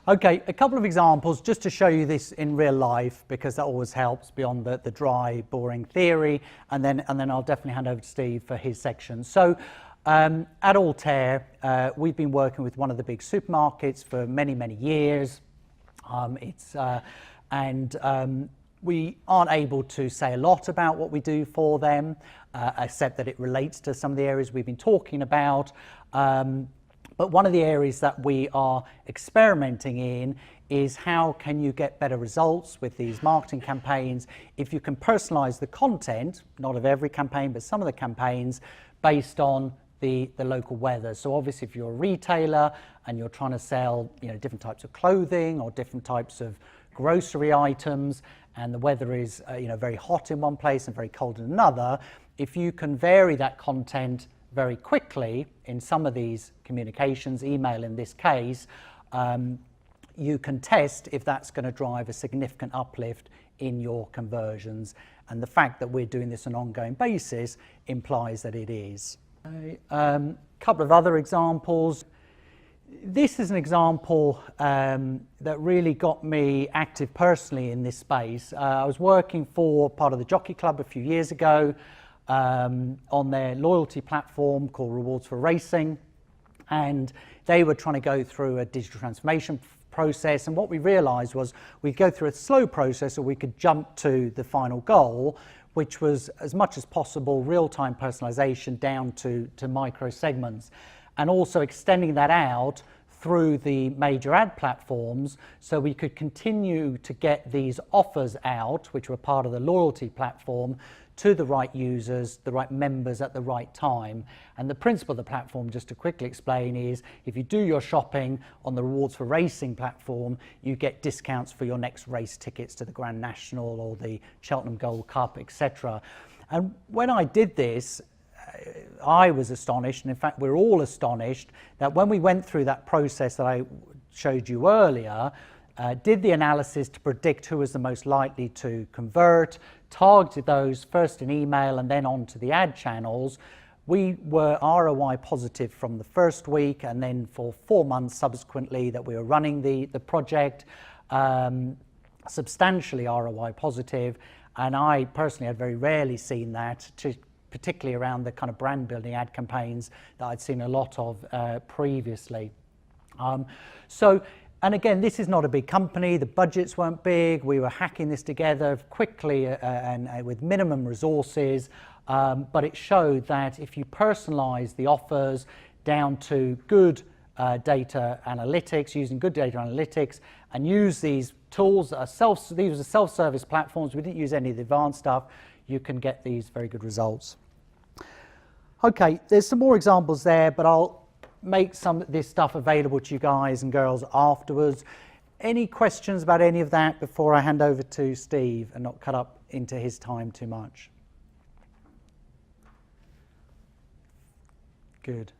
Okay, a couple of examples just to show you this in real life, because that always helps beyond the dry, boring theory, and then I'll definitely hand over to Steve for his section. So at Altair, we've been working with one of the big supermarkets for many, many years. We aren't able to say a lot about what we do for them, except that it relates to some of the areas we've been talking about. But one of the areas that we are experimenting in is how can you get better results with these marketing campaigns if you can personalize the content, not of every campaign, but some of the campaigns, based on the local weather. So obviously if you're a retailer and you're trying to sell different types of clothing or different types of grocery items, and the weather is very hot in one place and very cold in another, if you can vary that content very quickly in some of these communications, email in this case, you can test if that's going to drive a significant uplift in your conversions. And the fact that we're doing this on an ongoing basis implies that it is. A couple of other examples. This is an example that really got me active personally in this space. I was working for part of the Jockey Club a few years ago on their loyalty platform called Rewards for Racing, and they were trying to go through a digital transformation process, and what we realized was we'd go through a slow process or we could jump to the final goal, which was as much as possible real-time personalization down to micro segments, and also extending that out through the major ad platforms so we could continue to get these offers out, which were part of the loyalty platform, to the right users, the right members at the right time. And the principle of the platform, just to quickly explain, is if you do your shopping on the Rewards for Racing platform, you get discounts for your next race tickets to the Grand National or the Cheltenham Gold Cup, etc. And when I did this, I was astonished, and in fact we're all astonished, that when we went through that process that I showed you earlier, did the analysis to predict who was the most likely to convert, targeted those first in email and then onto the ad channels, we were ROI positive from the first week, and then for 4 months subsequently that we were running the project, substantially ROI positive. And I personally had very rarely seen that, particularly around the kind of brand building ad campaigns that I'd seen a lot of previously. And again, this is not a big company, the budgets weren't big, we were hacking this together quickly and with minimum resources, but it showed that if you personalize the offers down to good data analytics, using good data analytics, and use these tools that are these are self-service platforms, we didn't use any of the advanced stuff, you can get these very good results. Okay, there's some more examples there, but I'll make some of this stuff available to you guys and girls afterwards. Any questions about any of that before I hand over to Steve and not cut up into his time too much? Good.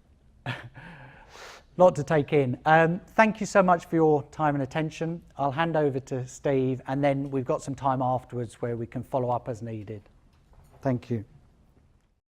Lot to take in. Thank you so much for your time and attention. I'll hand over to Steve, and then we've got some time afterwards where we can follow up as needed. Thank you.